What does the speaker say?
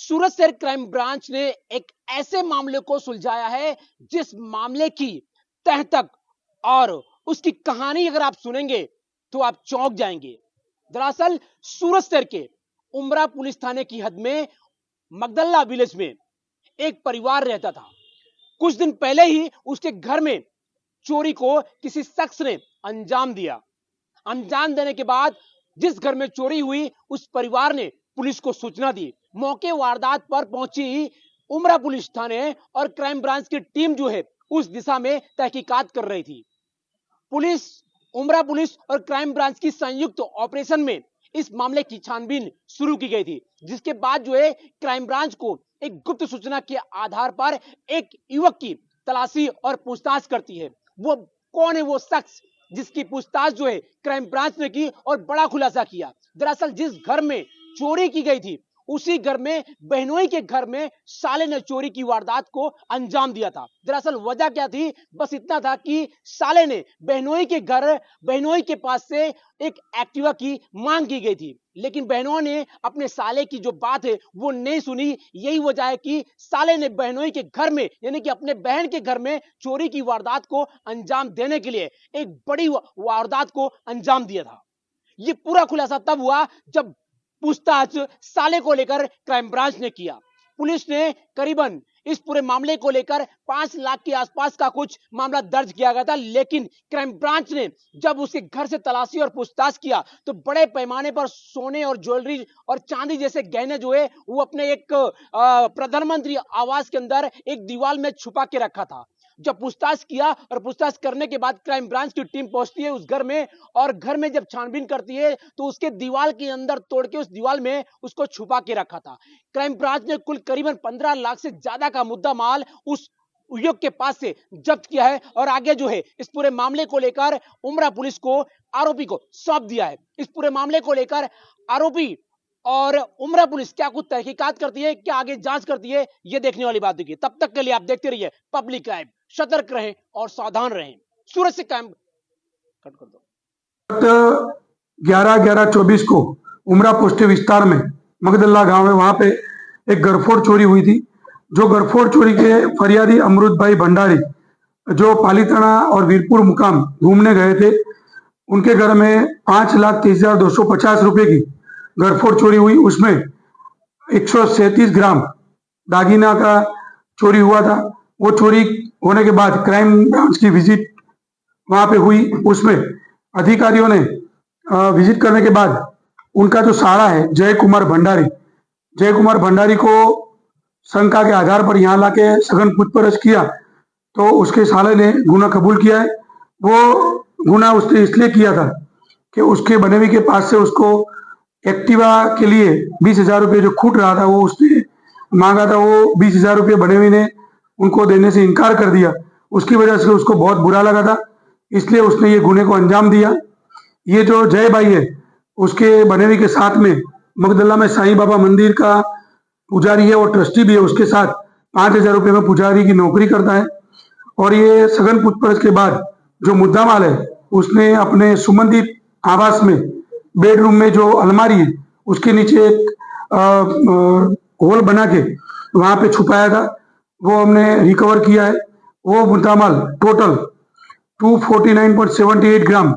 सूरत शहर crime branch ने एक ऐसे मामले को सुलझाया है जिस मामले की तह तक और उसकी कहानी अगर आप सुनेंगे तो आप चौंक जाएंगे। दरअसल सूरत शहर के उमरा पुलिस थाने की हद में मगदल्ला विलेज में एक परिवार रहता था। कुछ दिन पहले ही उसके घर में चोरी को किसी शख्स ने अंजाम दिया। अंजाम देने के बाद जिस घर में चोरी हुई उस परिवार ने पुलिस को सूचना दी। मौके वारदात पर पहुंची उमरा पुलिस थाने और क्राइम ब्रांच की टीम जो है उस दिशा में तहकीकात कर रही थी। पुलिस, उमरा पुलिस और क्राइम ब्रांच की संयुक्त ऑपरेशन में इस मामले की छानबीन शुरू की गई थी, जिसके बाद जो है क्राइम ब्रांच को एक गुप्त सूचना के आधार पर एक युवक की तलाशी और पूछताछ करती है। वो कौन है वो शख्स जिसकी पूछताछ जो है क्राइम ब्रांच ने की और बड़ा खुलासा किया। दरअसल जिस घर में चोरी की गई थी उसी घर में बहनोई के घर में साले ने चोरी की वारदात को अंजाम दिया था। दरअसल वजह क्या थी, बस इतना था कि साले ने बहनोई के पास से एक एक्टिवा की मांग की गई थी, लेकिन बहनों ने अपने साले की जो बात है वो नहीं सुनी। यही वजह है कि साले ने बहनोई के घर में यानी कि अपने बहन के घर में चोरी की वारदात को अंजाम देने के लिए एक बड़ी वारदात को अंजाम दिया था। ये पूरा खुलासा तब हुआ जब पूछताछ साले को लेकर क्राइम ब्रांच ने किया। पुलिस ने करीबन इस पूरे मामले को लेकर 5 लाख के आसपास का कुछ मामला दर्ज किया गया था, लेकिन क्राइम ब्रांच ने जब उसके घर से तलाशी और पूछताछ किया तो बड़े पैमाने पर सोने और ज्वेलरी और चांदी जैसे गहने जो है वो अपने एक प्रधानमंत्री आवास के अंदर एक दीवार में छुपा के रखा था। जब पूछताछ किया और पूछताछ करने के बाद क्राइम ब्रांच की टीम पहुंचती है उस घर में और घर में जब छानबीन करती है तो उसके दीवार के अंदर तोड़ के उस दीवार में उसको छुपा के रखा था। क्राइम ब्रांच ने कुल करीबन 15 लाख से ज्यादा का मुद्दा माल उस युवक के पास से जब्त किया है और आगे जो है इस पूरे मामले को लेकर उमरा पुलिस को आरोपी को सौंप दिया है। इस पूरे मामले को लेकर आरोपी और उमरा पुलिस क्या कुछ तहकीकात करती है, क्या आगे जांच करती है, ये देखने वाली बात होगी। तब तक के लिए आप देखते रहिए पब्लिक क्राइम। सतर्क रहें और सावधान रहें। सूरत से क्राइम कट कर दो। 11/11/24 को उमरा पोस्ट विस्तार में मगदल्ला गांव है, वहां पे एक गरफोड़ चोरी हुई थी। जो गरफोड़ चोरी के फरियादी अमृत भाई भंडारी जो पालीताना और वीरपुर मुकाम घूमने गए थे, उनके घर में 5,23,250 रुपए की गरफोड़ चोरी हुई। उसमें 137 ग्राम दागीना का चोरी हुआ था। वो चोरी होने के बाद क्राइम ब्रांच की विजिट वहां पे हुई। उसमें अधिकारियों ने विजिट करने के बाद उनका जो साला है जय कुमार भंडारी को शंका के आधार पर यहाँ लाके सघन पूछपरछ किया तो उसके साले ने गुना कबूल किया है। वो गुना उसने इसलिए किया था कि उसके बनेवी के पास से उसको एक्टिवा के लिए 20,000 रुपये जो खूट रहा था वो उसने मांगा था। वो 20,000 रुपये बनेवी ने उनको देने से इनकार कर दिया। उसकी वजह से उसको बहुत बुरा लगा था, इसलिए उसने ये गुने को अंजाम दिया। ये जो जय भाई है उसके बनेवी के साथ में मगदल्ला में साईं बाबा मंदिर का पुजारी है और ट्रस्टी भी है। उसके साथ 5,000 रुपये में पुजारी की नौकरी करता है। और ये सघन पूछपरछ के बाद जो मुद्दा माल है उसने अपने सुमनदीप आवास में बेडरूम में जो अलमारी है उसके नीचे एक होल बना के वहां पे छुपाया था, वो हमने रिकवर किया है। वो मुद्दा माल टोटल 249.78 ग्राम